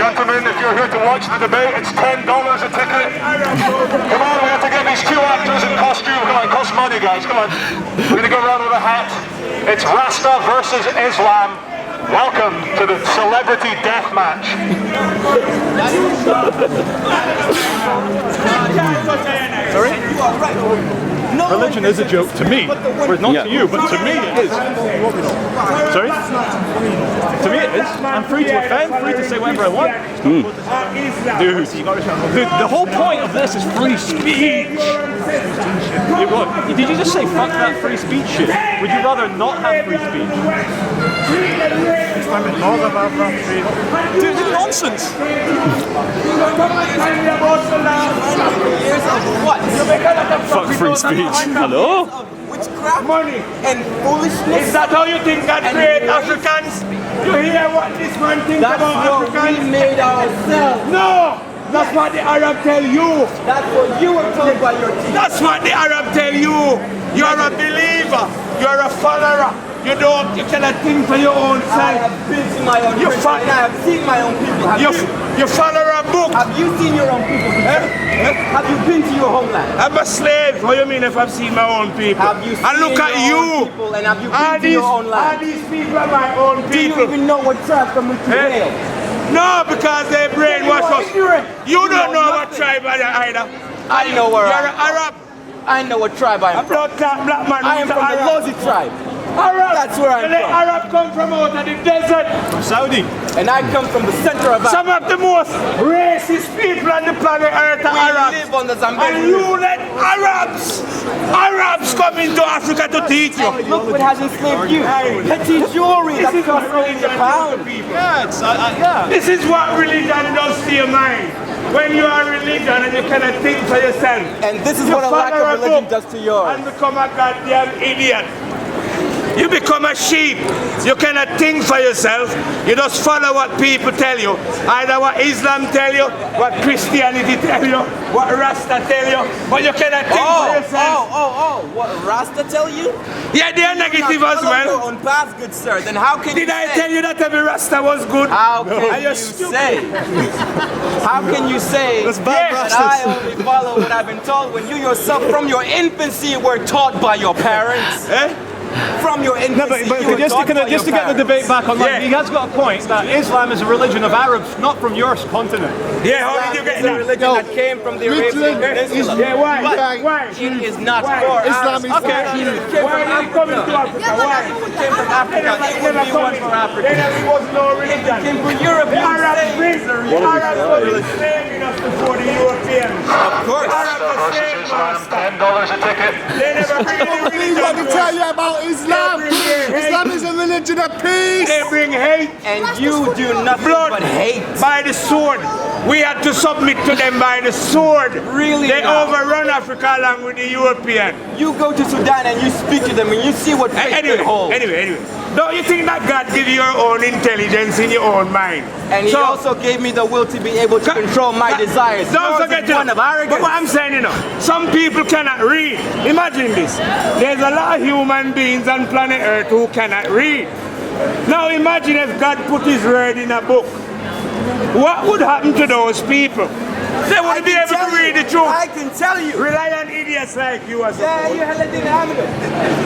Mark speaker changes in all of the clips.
Speaker 1: gentlemen, if you're here to watch the debate, it's $10 a ticket. Come on, we have to get these two actors in costume. Come on, cost money, guys. Come on. We're going to go around with a hat. It's RASTA versus Islam. Welcome to the celebrity death match.
Speaker 2: Sorry? Religion is a joke to me, but not to you, but to me it is. Sorry? To me it is. I'm free to offend, free to say whatever I want. Dude, the whole point of this is free speech. Did you just say fuck that free speech shit? Would you rather not have free speech? Dude, it's nonsense.
Speaker 3: What?
Speaker 2: Fuck free speech. Hello?
Speaker 3: Witchcraft money and foolishness.
Speaker 4: Is that how you think God created Africans? You hear what this man thinks about Africans?
Speaker 3: That's what we made ourselves.
Speaker 4: No! That's what the Arab tell you.
Speaker 3: That's what you were told by your teacher.
Speaker 4: That's what the Arab tell you. You're a believer. You're a follower. You cannot think for your own self.
Speaker 3: I have been to my own country and I have seen my own people.
Speaker 4: You follow a book.
Speaker 3: Have you seen your own people? Have you been to your homeland?
Speaker 4: I'm a slave. What do you mean if I've seen my own people?
Speaker 3: Have you seen
Speaker 4: and look
Speaker 3: your
Speaker 4: at
Speaker 3: own
Speaker 4: you.
Speaker 3: people and have you been to your own land?
Speaker 4: All these people are my own people.
Speaker 3: Do you even know what tribe from which you hail?
Speaker 4: No, because they brainwash us. You don't know what tribe I either.
Speaker 3: I know where
Speaker 4: You're an Arab.
Speaker 3: I know what tribe I am from.
Speaker 4: Black man.
Speaker 3: I am from the Lozi tribe.
Speaker 4: Arab.
Speaker 3: That's where I'm from.
Speaker 4: Arab come from out of the desert.
Speaker 2: From Saudi.
Speaker 3: And I come from the center of Africa.
Speaker 4: Some of the most racist people on the planet Earth are Arabs.
Speaker 3: We live on the Zambezi.
Speaker 4: And you let Arabs come into Africa to teach you.
Speaker 3: And look what has enslaved you. Petty jewelry that costs millions of pounds.
Speaker 2: Yeah,
Speaker 4: This is what religion does to your mind. When you are religion and you cannot think for yourself.
Speaker 3: And this is what a lack of religion does to yours.
Speaker 4: And become a goddamn idiot. You become a sheep. You cannot think for yourself. You just follow what people tell you. Either what Islam tell you, what Christianity tell you, what Rasta tell you, but you cannot think for yourself.
Speaker 3: What Rasta tell you?
Speaker 4: Yeah, they are negative as well.
Speaker 3: Your own path, good sir. Then how can
Speaker 4: Did I tell you that every Rasta was good?
Speaker 3: How can you say? How can you say that I only follow what I've been told when you yourself from your infancy were taught by your parents? From your infancy,
Speaker 2: but just to get the debate back online, he has got a point that Islam is a religion of Arabs, not from your continent.
Speaker 4: Yeah, how did you get
Speaker 3: that? A religion that came from the Arabian Peninsula.
Speaker 4: Yeah, why?
Speaker 3: It is not for
Speaker 4: Islam is
Speaker 3: okay. Why are you coming to Africa? Why? It came from Africa. It would be one for Africa.
Speaker 4: There was no religion.
Speaker 3: It came from Europe.
Speaker 4: The Arabs were enslaving us before the Europeans.
Speaker 3: Of course.
Speaker 1: $10 a ticket.
Speaker 4: They never bring
Speaker 5: What to tell you about Islam? Islam is a religion of peace.
Speaker 4: They bring hate.
Speaker 3: And you do nothing but hate.
Speaker 4: By the sword. We had to submit to them by the sword.
Speaker 3: Really?
Speaker 4: They overrun Africa along with the European.
Speaker 3: You go to Sudan and you speak to them and you see what faith they hold.
Speaker 4: Anyway. Don't you think that God give you your own intelligence in your own mind?
Speaker 3: And he also gave me the will to be able to control my desires.
Speaker 4: Don't forget
Speaker 3: one of arrogance.
Speaker 4: But what I'm saying, some people cannot read. Imagine this. There's a lot of human beings on planet Earth who cannot read. Now imagine if God put his word in a book. What would happen to those people? They wouldn't be able to read the truth.
Speaker 3: I can tell you.
Speaker 4: Rely on idiots like you as
Speaker 3: Yeah, you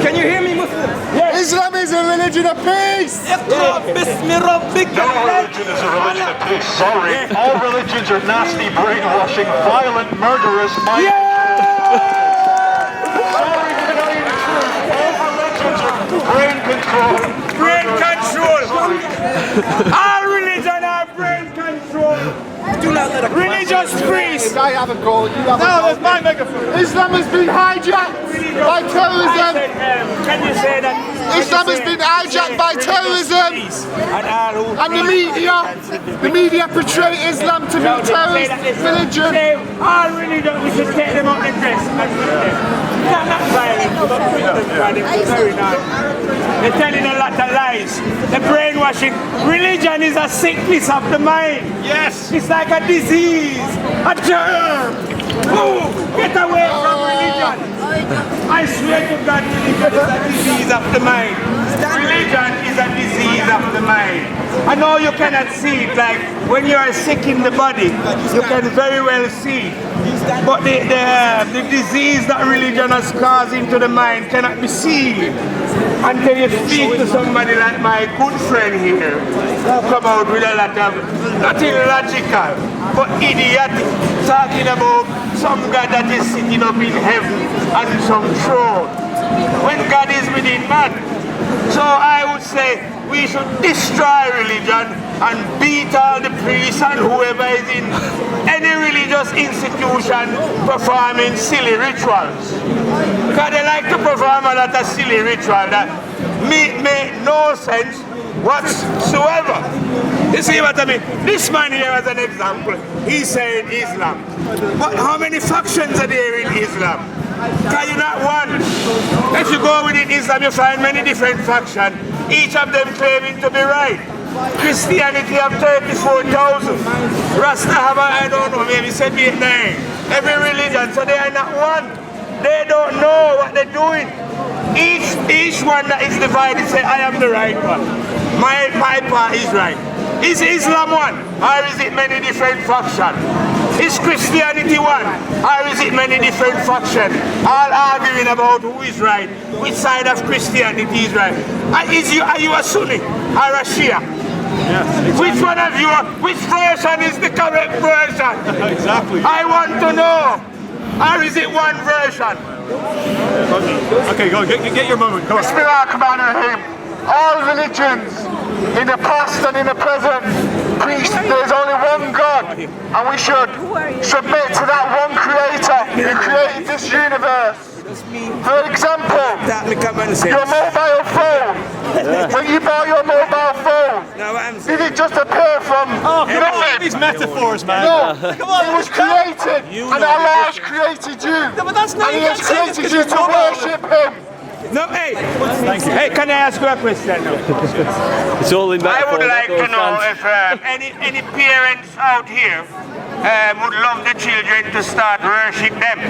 Speaker 3: Can you hear me, Muslims?
Speaker 4: Yes.
Speaker 5: Islam is a religion of peace.
Speaker 1: No religion is a religion of peace. Sorry. All religions are nasty, brainwashing, violent, murderous, Sorry to tell you the truth. All religions are brain control.
Speaker 4: Brain control. All religion are brain control.
Speaker 3: Do not let a
Speaker 4: religious priest.
Speaker 5: I have a goal. You have a goal.
Speaker 4: That's my megaphone.
Speaker 5: Islam has been hijacked by terrorism.
Speaker 4: Can you say that?
Speaker 5: Islam has been hijacked by terrorism. And the media portray Islam to be a terrorist religion.
Speaker 4: All religion, we should take them out the dress and put them. They're not violent, but they're very nice. They're telling a lot of lies. They're brainwashing. Religion is a sickness of the mind.
Speaker 2: Yes.
Speaker 4: It's like a disease, a germ. Get away from religion. I I swear to God, religion is a disease of the mind. Religion is a disease of the mind. I know you cannot see it, like when you are sick in the body, you can very well see. But the disease that religion has caused into the mind cannot be seen until you speak to somebody like my good friend here, who come out with a lot of, not illogical, but idiotic, talking about some God that is sitting up in heaven on some throne, when God is within man. So I would say we should destroy religion and beat all the priests and whoever is in any religious institution performing silly rituals. Because they like to perform a lot of silly rituals that make no sense whatsoever. You see what I mean? This man here as an example, he's saying Islam. But how many factions are there in Islam? Because you're not one. If you go within Islam, you find many different factions, each of them claiming to be right. Christianity have 34,000. Rasta have, I don't know, maybe 79. Every religion, so they are not one. They don't know what they're doing. Each one that is divided say, I am the right one. My part is right. Is Islam one? Or is it many different factions? Is Christianity one? Or is it many different factions? All arguing about who is right, which side of Christianity is right. Are you a Sunni or a Shia?
Speaker 2: Yes, exactly.
Speaker 4: Which one of you, which version is the correct version?
Speaker 2: Exactly.
Speaker 4: I want to know. Or is it one version?
Speaker 2: Okay, go, get your moment, go on.
Speaker 5: All religions in the past and in the present preach there's only one God, and we should submit to that one creator who created this universe. For example, your mobile phone. When you bought your mobile phone, did it just appear from nothing?
Speaker 2: These metaphors, man.
Speaker 5: No, it was created, and Allah has created you.
Speaker 2: But that's not,
Speaker 5: And He has created you to worship Him.
Speaker 4: No, hey.
Speaker 2: Thank you.
Speaker 4: Hey, can I ask you a question?
Speaker 6: It's all in
Speaker 4: I would
Speaker 6: metaphor.
Speaker 4: like to know if any parents out here would love the children to start worship them.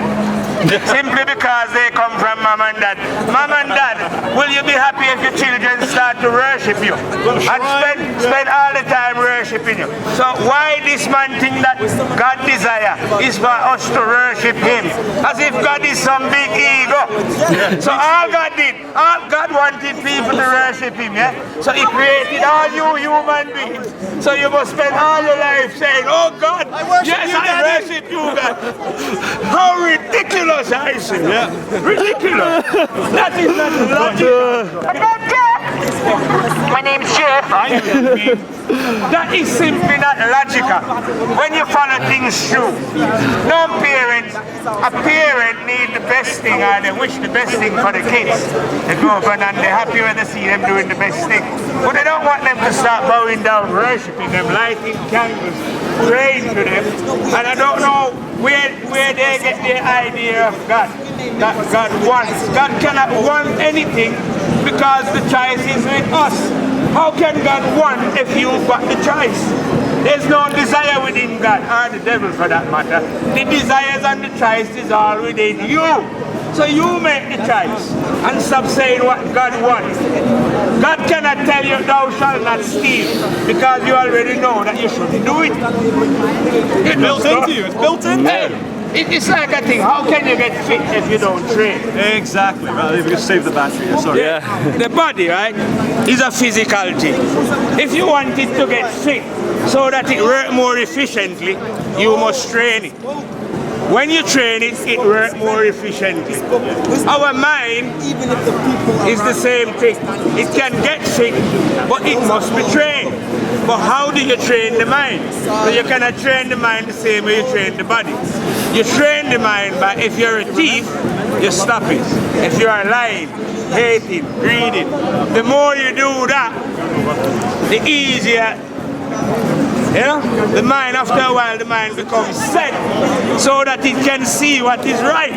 Speaker 4: Simply because they come from mom and dad. Mom and dad, will you be happy if your children start to worship you? And spend all the time worshiping you. So why this man think that God desire is for us to worship Him? As if God is some big ego. So all God wanted people to worship Him, yeah? So He created all you human beings. So you must spend all your life saying, oh God, I worship you, God. How ridiculous I say. Yeah. Ridiculous. That is not logical. My name's Jeff. That is simply not logical. When you follow things through, no a parent need the best thing, or they wish the best thing for the kids. They grow up and they're happy when they see them doing the best thing. But they don't want them to start bowing down, worshipping them, lighting candles, praying to them. And I don't know where they get their idea of God. That God wants. God cannot want anything because the choice is with us. How can God want if you've got the choice? There's no desire within God, or the devil for that matter. The desires and the choice is all within you. So you make the choice and stop saying what God wants. God cannot tell you thou shalt not steal because you already know that you shouldn't do it.
Speaker 2: It's built into you. It's built in there.
Speaker 4: It's like a thing. How can you get fit if you don't train?
Speaker 2: Exactly. Right. If we just save the battery. Yeah, sorry.
Speaker 4: Yeah. The body, right, is a physical thing. If you want it to get fit so that it works more efficiently, you must train it. When you train it, it works more efficiently. Our mind is the same thing. It can get fit, but it must be trained. But how do you train the mind? So you cannot train the mind the same way you train the body. You train the mind by, if you're a thief, you stop it. If you are lying, hating, greedy, the more you do that, the easier. You know, the mind, after a while, the mind becomes set so that it can see what is right.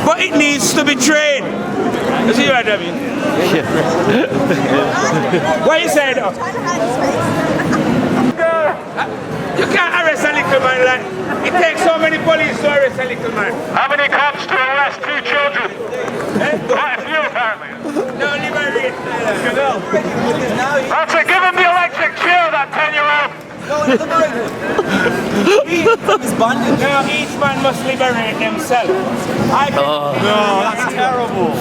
Speaker 4: But it needs to be trained. You see what I mean? What you say though? You can't arrest a little man like, it takes so many police to arrest a little man.
Speaker 1: How many cops to arrest 2 children? That's it, give him the electric chair, that 10-year-old.
Speaker 4: Now each man must liberate himself.
Speaker 2: That's terrible.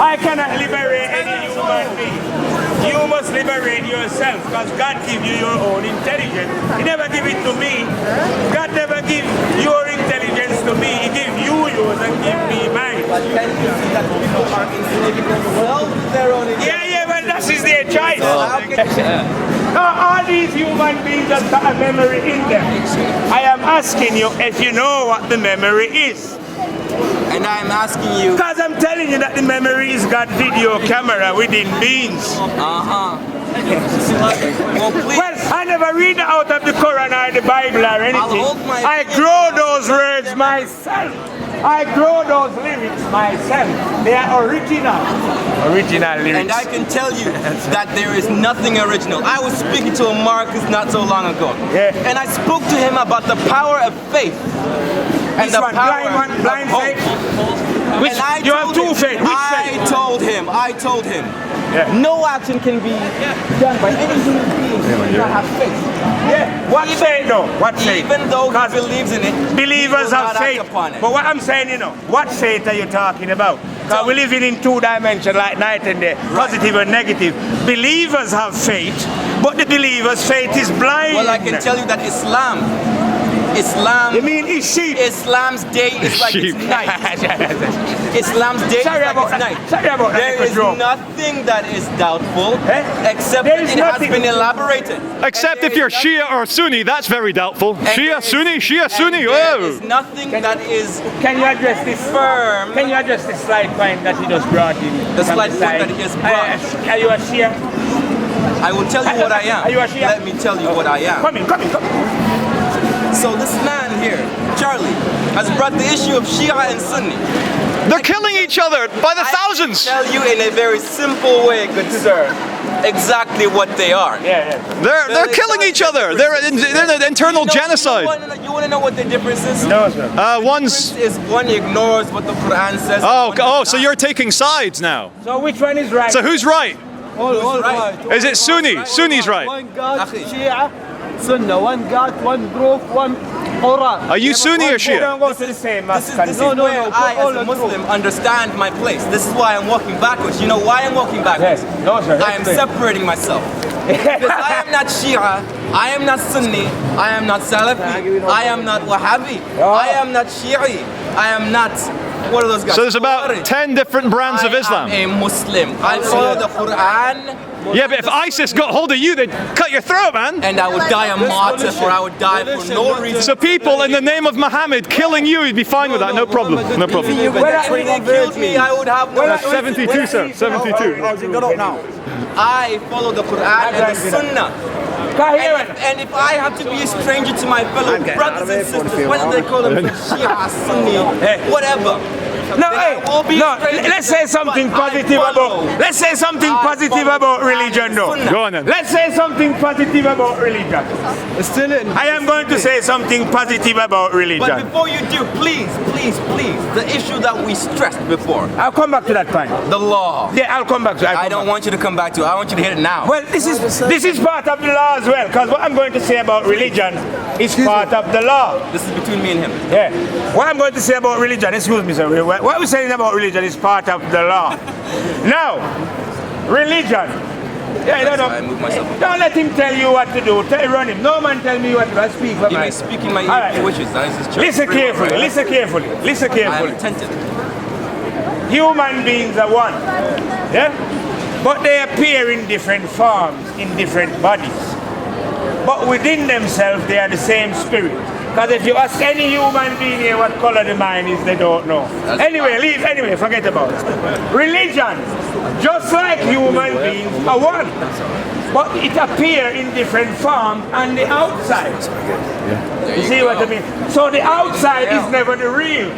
Speaker 4: I cannot liberate any human being. You must liberate yourself because God gives you your own intelligence. He never give it to me. God never give your intelligence to me. He give you yours and give me mine. Yeah, well, that is their choice. Now, all these human beings have got a memory in them. I am asking you if you know what the memory is.
Speaker 3: And I am asking you.
Speaker 4: Because I'm telling you that the memory is God's video camera within beings.
Speaker 3: Well, please.
Speaker 4: Well, I never read out of the Quran or the Bible or anything.
Speaker 3: I'll hold my
Speaker 4: I grow those words myself. I grow those lyrics myself. They are original. Original lyrics.
Speaker 3: And I can tell you that there is nothing original. I was speaking to a Marcus not so long ago.
Speaker 4: Yeah.
Speaker 3: And I spoke to him about the power of faith. And the power
Speaker 4: blind
Speaker 3: of hope.
Speaker 4: faith?
Speaker 3: Which, and I
Speaker 4: you have two faith. Which
Speaker 3: I
Speaker 4: faith?
Speaker 3: told him,
Speaker 4: Yeah.
Speaker 3: no action can be done by any human being who does not have faith.
Speaker 4: Yeah. What faith though? What faith?
Speaker 3: Even though he believes in it,
Speaker 4: believers
Speaker 3: he will
Speaker 4: have
Speaker 3: not
Speaker 4: faith.
Speaker 3: act upon it.
Speaker 4: But what I'm saying, what faith are you talking about? Because we're living in two dimensions like night and day, positive and negative. Believers have faith, but the believer's faith is blind.
Speaker 3: Well, I can tell you that Islam,
Speaker 4: you mean it's sheep?
Speaker 3: Islam's day is like its night. Islam's day is like its night.
Speaker 4: Sorry about that.
Speaker 3: There is nothing that is doubtful except that it has been elaborated.
Speaker 6: Except if you're Shia or Sunni, that's very doubtful. Shia, Sunni,
Speaker 3: There
Speaker 6: whoa.
Speaker 3: is nothing that is
Speaker 4: Can you address this
Speaker 3: firm.
Speaker 4: Can you address this slight point that he just brought in?
Speaker 3: The slight point that he just brought.
Speaker 4: Are you a Shia?
Speaker 3: I will tell you what I am.
Speaker 4: Are you a Shia?
Speaker 3: Let me tell you what I am.
Speaker 4: Come in.
Speaker 3: So this man here, Charlie, has brought the issue of Shia and Sunni.
Speaker 6: They're killing each other by the thousands.
Speaker 3: I can tell you in a very simple way, good sir, exactly what they are.
Speaker 4: Yeah.
Speaker 6: They're killing each other. They're an internal genocide.
Speaker 3: You want to know what the difference is?
Speaker 4: No, sir.
Speaker 6: One's.
Speaker 3: Is one ignores what the Quran says.
Speaker 6: So you're taking sides now.
Speaker 4: So which one is right?
Speaker 6: So who's right?
Speaker 3: All right.
Speaker 6: Is it Sunni? Sunni's right.
Speaker 7: One God, Shia, Sunnah, one God, one group, one Quran.
Speaker 6: Are you Sunni or
Speaker 4: We
Speaker 6: Shia?
Speaker 4: don't go to the same
Speaker 3: This
Speaker 4: mosque.
Speaker 3: is where I, as a Muslim, understand my place. This is why I'm walking backwards. You know why I'm walking backwards?
Speaker 4: Yes. No, sir.
Speaker 3: I am separating myself. Because I am not Shia, I am not Sunni, I am not Salafi, I am not Wahhabi, I am not Shi'i, I am not, what are those guys?
Speaker 6: So there's about 10 different brands of Islam.
Speaker 3: I am a Muslim. I follow the Quran.
Speaker 6: Yeah, but if ISIS got hold of you, they'd cut your throat, man.
Speaker 3: And I would die a martyr, or I would die for no reason.
Speaker 6: So people in the name of Muhammad killing you, you'd be fine with that, no problem. No problem.
Speaker 3: If they killed me, I would have no.
Speaker 6: 72, sir. 72.
Speaker 3: I follow the Quran and the Sunnah. And if I have to be a stranger to my fellow brothers and sisters, whether they call them Shia, Sunni, whatever.
Speaker 4: Let's say something positive about religion, though.
Speaker 6: Go on then.
Speaker 4: Let's say something positive about religion. I am going to say something positive about religion.
Speaker 3: But before you do, please, the issue that we stressed before.
Speaker 4: I'll come back to that point.
Speaker 3: The law.
Speaker 4: Yeah, I'll come back to it.
Speaker 3: I don't want you to come back to it. I want you to hit it now.
Speaker 4: Well, this is part of the law as well, because what I'm going to say about religion is part of the law.
Speaker 3: This is between me and him.
Speaker 4: Yeah. What I'm going to say about religion, excuse me, sir. What we're saying about religion is part of the law. Now, religion. Yeah, don't let him tell you what to do. Run him. No man tell me what to do. I speak for
Speaker 3: You may speak in my ear if you wishes.
Speaker 4: Listen carefully. Listen
Speaker 3: I
Speaker 4: carefully.
Speaker 3: am attentive.
Speaker 4: Human beings are one. Yeah? But they appear in different forms, in different bodies. But within themselves, they are the same spirit. Because if you ask any human being here what color the mind is, they don't know. Anyway, forget about it. Religion, just like human beings, are one. But it appears in different forms on the outside. You see what I mean? So the outside is never the real.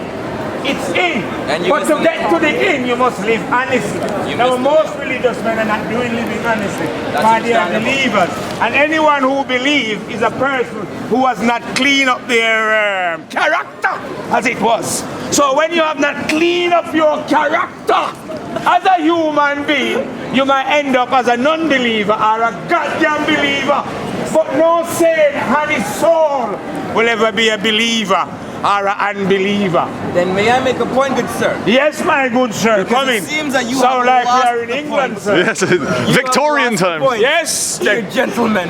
Speaker 4: It's in. But to get to the in, you must live honestly. Now, most religious men are not doing living honestly. But they are believers. And anyone who believes is a person who has not cleaned up their character, as it was. So when you have not cleaned up your character as a human being, you might end up as a non-believer or a goddamn believer. But no saint and his soul will ever be a believer or an unbeliever.
Speaker 3: Then may I make a point, good sir?
Speaker 4: Yes, my good sir,
Speaker 3: Because
Speaker 4: come
Speaker 3: it
Speaker 4: in.
Speaker 3: seems that you
Speaker 4: Sound
Speaker 3: have
Speaker 4: like we
Speaker 3: lost
Speaker 4: are in
Speaker 3: the
Speaker 4: England,
Speaker 3: point.
Speaker 4: sir.
Speaker 6: Yes, Victorian times.
Speaker 4: Yes,
Speaker 3: Dear gentlemen,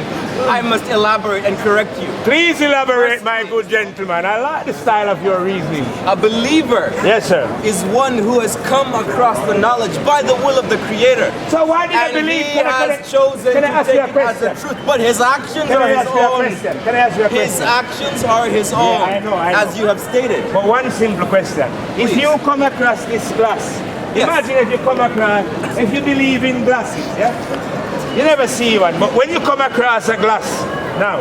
Speaker 3: I must elaborate and correct you.
Speaker 4: please elaborate, my good gentleman. I like the style of your reasoning.
Speaker 3: A believer
Speaker 4: Yes, sir.
Speaker 3: is one who has come across the knowledge by the will of the Creator.
Speaker 4: So why did I
Speaker 3: And
Speaker 4: believe?
Speaker 3: he has chosen
Speaker 4: can I
Speaker 3: to
Speaker 4: ask
Speaker 3: take
Speaker 4: you a
Speaker 3: it as the
Speaker 4: question?
Speaker 3: truth. But his actions
Speaker 4: Can
Speaker 3: are
Speaker 4: I
Speaker 3: his
Speaker 4: ask you a
Speaker 3: own.
Speaker 4: question? Can I ask you a
Speaker 3: His
Speaker 4: question?
Speaker 3: actions are his own,
Speaker 4: I know.
Speaker 3: as you have stated.
Speaker 4: But one simple question. If you come across this glass,
Speaker 3: Yes.
Speaker 4: imagine if you come across, if you believe in glasses, yeah? You never see one, but when you come across a glass, now,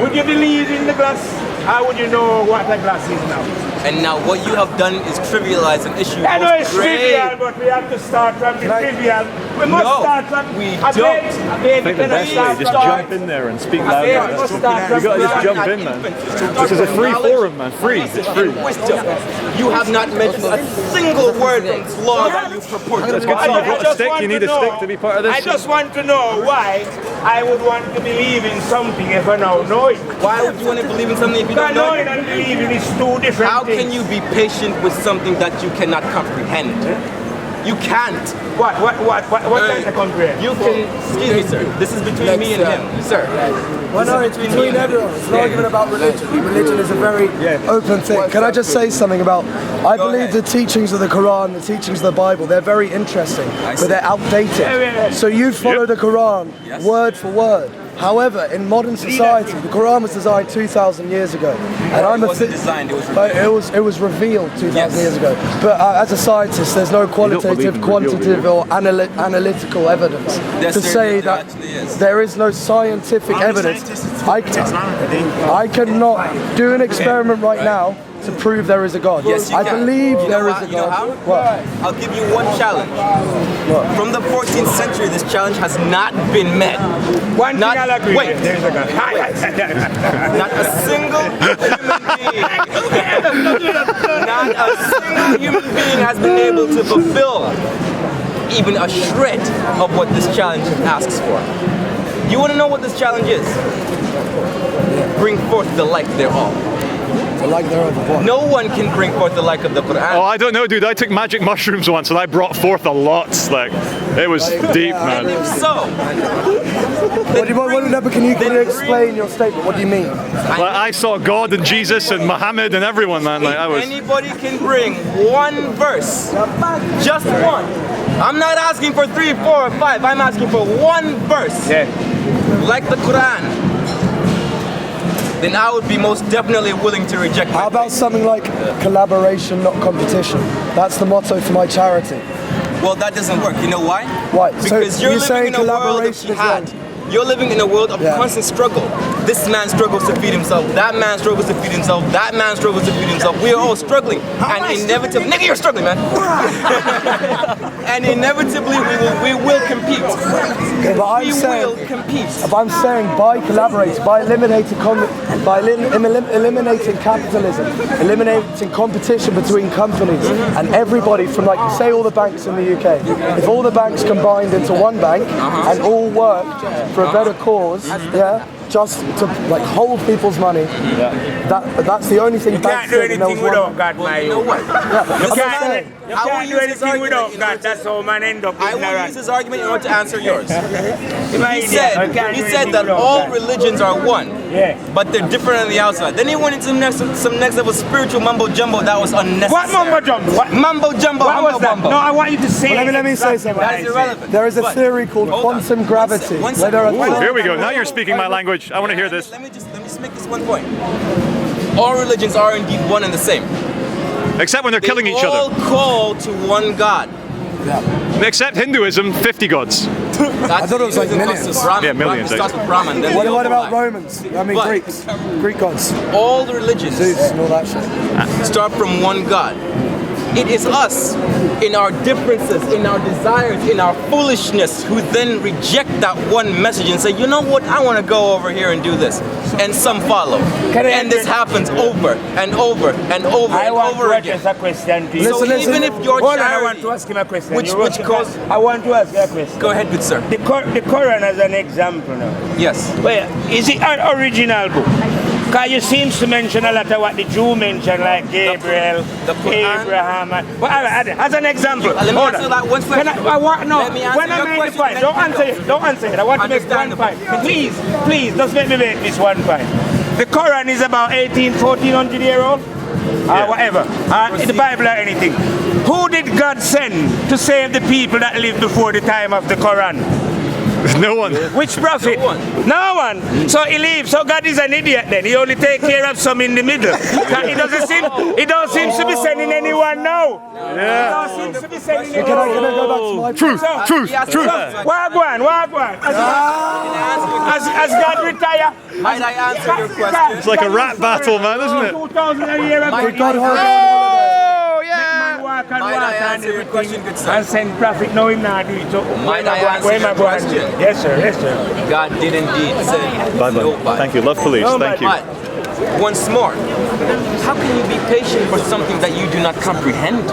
Speaker 4: would you believe in the glass? How would you know what a glass is now?
Speaker 3: And now what you have done is trivialize an issue.
Speaker 4: I know
Speaker 3: most
Speaker 4: it's
Speaker 3: grave.
Speaker 4: trivial, but we have to start from the trivial. We must
Speaker 3: No,
Speaker 4: start from
Speaker 3: we
Speaker 4: a
Speaker 3: don't.
Speaker 4: bit.
Speaker 6: I think the best way is just jump in there and speak loud.
Speaker 4: We must start from
Speaker 6: You gotta just
Speaker 4: the
Speaker 6: jump in, man. This is a free forum, man. Free. It's free.
Speaker 3: Wisdom. You have not mentioned a single word from this law that you purport to
Speaker 6: That's good.
Speaker 3: follow.
Speaker 6: So you've got a
Speaker 4: just
Speaker 6: stick.
Speaker 4: want
Speaker 6: You need
Speaker 4: to
Speaker 6: a stick
Speaker 4: know-
Speaker 6: to be part of this.
Speaker 4: I just want to know why I would want to believe in something if I now know it.
Speaker 3: Why would you want to believe in something if you
Speaker 4: Because
Speaker 3: don't know
Speaker 4: knowing
Speaker 3: it?
Speaker 4: and believing is two different
Speaker 3: How
Speaker 4: things.
Speaker 3: can you be patient with something that you cannot comprehend? You can't.
Speaker 4: What kind of comprehend?
Speaker 3: You can, excuse me, sir. This is between me and him, sir.
Speaker 8: Well, no, it's between everyone. It's an argument about religion. Religion is a very open thing. Can I just say something about, I believe
Speaker 3: ahead.
Speaker 8: the teachings of the Quran, the teachings of the Bible, they're very interesting, but they're outdated. So you follow the Quran word for word. However, in modern society, the Quran was designed 2,000 years ago. And I'm
Speaker 3: It
Speaker 8: a
Speaker 3: wasn't
Speaker 8: fi-
Speaker 3: designed, it was
Speaker 8: but
Speaker 3: revealed.
Speaker 8: it was revealed 2,000
Speaker 3: Yes.
Speaker 8: years ago. But as a scientist, there's no qualitative,
Speaker 6: in
Speaker 8: quantitative, or analytical evidence
Speaker 3: Yes,
Speaker 8: to
Speaker 3: there
Speaker 8: say
Speaker 3: actually
Speaker 8: that
Speaker 3: is.
Speaker 8: there is no scientific evidence. I cannot do an experiment right now to prove there is a God.
Speaker 3: Yes, you
Speaker 8: I
Speaker 3: can.
Speaker 8: believe
Speaker 3: You know
Speaker 8: there is
Speaker 3: how-
Speaker 8: a
Speaker 3: you know
Speaker 8: God.
Speaker 3: how?
Speaker 8: What?
Speaker 3: I'll give you one challenge. From the 14th century, this challenge has not been met.
Speaker 4: One
Speaker 3: Not-
Speaker 4: thing I'll agree
Speaker 3: wait.
Speaker 4: with. There's a God.
Speaker 3: Not a single human being. Not a single human being has been able to fulfill even a shred of what this challenge asks for. You want to know what this challenge is? Bring forth the light thereof.
Speaker 8: Like there of what?
Speaker 3: No one can bring forth the light of the Quran.
Speaker 6: Oh, I don't know, dude. I took magic mushrooms once and I brought forth a lot. Like, it was deep,
Speaker 3: And
Speaker 6: man.
Speaker 3: if so,
Speaker 8: Can you explain your statement? What do you mean?
Speaker 6: Like, I saw God and Jesus and Muhammad and everyone, man. Like, I was.
Speaker 3: anybody can bring one verse, just one. I'm not asking for 3, 4, or 5. I'm asking for one verse, like the Quran. Then I would be most definitely willing to reject
Speaker 8: How
Speaker 3: my
Speaker 8: about something like collaboration, not competition? That's the motto for my charity.
Speaker 3: Well, that doesn't work. You know why?
Speaker 8: Why?
Speaker 3: Because
Speaker 8: So
Speaker 3: you're
Speaker 8: you're
Speaker 3: living
Speaker 8: saying
Speaker 3: in a world of
Speaker 8: collaboration is
Speaker 3: jihad.
Speaker 8: wrong?
Speaker 3: You're living in a world of
Speaker 8: Yeah.
Speaker 3: constant struggle. This man struggles to feed himself. That man struggles to feed himself. That man struggles to feed himself. We are all struggling. And inevitably, nigga, you're struggling, man. And inevitably, we will compete.
Speaker 8: Okay, but
Speaker 3: We will compete.
Speaker 8: if I'm saying by collaborating, by eliminating eliminating capitalism, eliminating competition between companies and everybody from, like, say all the banks in the UK. If all the banks combined into one bank and all worked for a better cause, just to, like, hold people's money, that's the only thing
Speaker 4: You can't
Speaker 8: banks
Speaker 4: do
Speaker 8: did, and there
Speaker 4: anything
Speaker 8: was
Speaker 4: without
Speaker 8: one.
Speaker 4: God, my
Speaker 3: You know
Speaker 4: youth.
Speaker 3: what?
Speaker 8: I'm
Speaker 3: This
Speaker 8: saying.
Speaker 3: man-
Speaker 4: You
Speaker 3: I will
Speaker 4: can't do
Speaker 3: use this
Speaker 4: anything
Speaker 3: argument
Speaker 4: without
Speaker 3: in
Speaker 4: God.
Speaker 3: order to-
Speaker 4: That's how man end up
Speaker 3: I will use
Speaker 4: ignorant.
Speaker 3: this argument in order to answer yours.
Speaker 4: My
Speaker 3: He
Speaker 4: idiot.
Speaker 3: said,
Speaker 4: I can't
Speaker 3: he
Speaker 4: do
Speaker 3: said
Speaker 4: anything
Speaker 3: that
Speaker 4: without
Speaker 3: all
Speaker 4: God.
Speaker 3: religions are one,
Speaker 4: Yeah.
Speaker 3: but they're different on the outside. Then he went into some next level spiritual mumbo jumbo that was unnecessary.
Speaker 4: What mumbo jumbo? What?
Speaker 3: Mumbo jumbo,
Speaker 4: What
Speaker 3: mumbo
Speaker 4: was that?
Speaker 3: bumbo.
Speaker 4: No, I want you to say
Speaker 8: Well,
Speaker 4: it.
Speaker 8: let me say something.
Speaker 3: That is irrelevant.
Speaker 8: There is a
Speaker 3: But-
Speaker 8: theory called
Speaker 3: hold on.
Speaker 8: quantum gravity.
Speaker 3: One
Speaker 8: where there are
Speaker 3: second.
Speaker 6: Here we go. Now you're speaking my language. I want to hear this.
Speaker 3: Let me just make this one point. All religions are indeed one and the same.
Speaker 6: Except when they're killing each
Speaker 3: They all
Speaker 6: other.
Speaker 3: call to one God.
Speaker 6: Except Hinduism, 50 gods.
Speaker 3: I
Speaker 8: thought it was like millions.
Speaker 6: Yeah, millions,
Speaker 3: It starts with Brahman. Then
Speaker 8: What,
Speaker 3: they
Speaker 8: what about
Speaker 3: overlap.
Speaker 8: Romans? I mean
Speaker 3: But-
Speaker 8: Greek gods,
Speaker 3: All the religions
Speaker 8: Zeus and all that shit.
Speaker 3: start from one God. it is us, in our differences, in our desires, in our foolishness, who then reject that one message and say, you know what, I want to go over here and do this. And some follow. And this happens over and over and over and over again.
Speaker 4: I want to ask a question to you.
Speaker 3: So even if your charity,
Speaker 4: I want to ask him a question.
Speaker 3: Which cause?
Speaker 4: I want to ask you a question.
Speaker 3: Go ahead, good sir.
Speaker 4: The Quran as an example now.
Speaker 3: Yes.
Speaker 4: Well, is it an original book? Because you seem to mention a lot of what the Jew mentioned, like Gabriel, Abraham. But as an example,
Speaker 3: let me answer that one question.
Speaker 4: Let me answer your question. Don't answer it. Don't answer it. I want to make one point. Please, just let me make this one point. The Quran is about 1400 years old, or whatever, the Bible or anything. Who did God send to save the people that lived before the time of the Quran?
Speaker 6: No one.
Speaker 4: Which prophet? No one. So he leaves. So God is an idiot then. He only takes care of some in the middle. He don't seem to be sending anyone now.
Speaker 6: Yeah.
Speaker 4: He don't seem to be sending anyone.
Speaker 8: Can I go back to my
Speaker 6: Truth.
Speaker 4: Wagwan. As God retire.
Speaker 3: Might I answer your question?
Speaker 6: It's like a rap battle, man, isn't it?
Speaker 4: 2,000 a year.
Speaker 3: Might I answer your question, good sir?
Speaker 4: And send prophet knowing not do it. So
Speaker 3: Might I answer your question?
Speaker 4: Yes, sir.
Speaker 3: God did indeed send nobody.
Speaker 6: Thank you. Love police. Thank you.
Speaker 3: But once more, how can you be patient for something that you do not comprehend?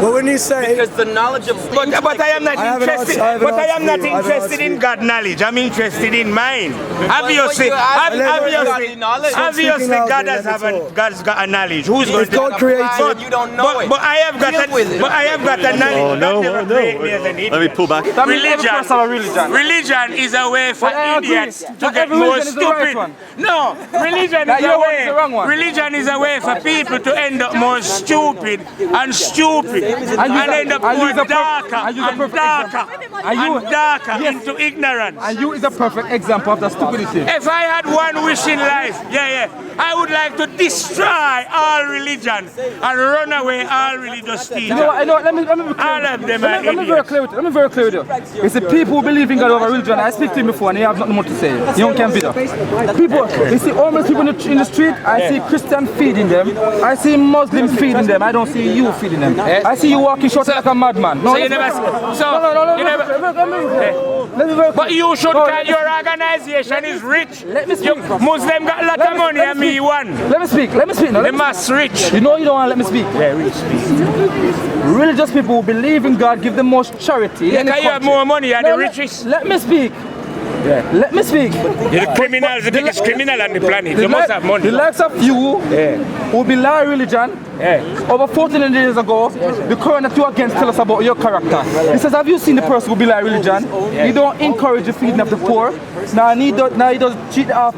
Speaker 8: Well, when you say...
Speaker 3: Because the knowledge of...
Speaker 4: But I am not interested. But I am not interested in God knowledge. I'm interested in mine. Obviously, God has got a knowledge. Who's going to...
Speaker 8: God created...
Speaker 3: But you don't know it.
Speaker 4: But I have got a knowledge.
Speaker 6: Oh, no. Let me pull back.
Speaker 4: Religion is a way for idiots to get more stupid. No, religion is a way. Religion is a way for people to end up more stupid and end up more darker into ignorance.
Speaker 9: And you is a perfect example of the stupidity.
Speaker 4: If I had one wish in life, I would like to destroy all religion and run away all religious teachers.
Speaker 9: Let me be very clear with you. It's the people who believe in God over religion. I speak to him before and he have nothing more to say. You don't can be there. People, you see homeless people in the street, I see Christian feeding them. I see Muslims feeding them. I don't see you feeding them. I see you walking short like a madman. No,
Speaker 4: but you should tell your organization is rich.
Speaker 9: Let me speak.
Speaker 4: Muslim got a lot of money and me one.
Speaker 9: Let me speak. Now,
Speaker 4: they must rich.
Speaker 9: You know you don't want to let me speak.
Speaker 4: Yeah, rich speak.
Speaker 9: Religious people who believe in God give the most charity.
Speaker 4: Yeah, because you have more money than the richest.
Speaker 9: Let me speak. Let me speak.
Speaker 4: You're the criminal, the biggest criminal on the planet. You must have money.
Speaker 9: The likes of you who belie religion over 14 years ago, the Quran that you against tell us about your character. He says, have you seen the person who belie religion? He don't encourage the feeding of the poor. Now he does cheat off.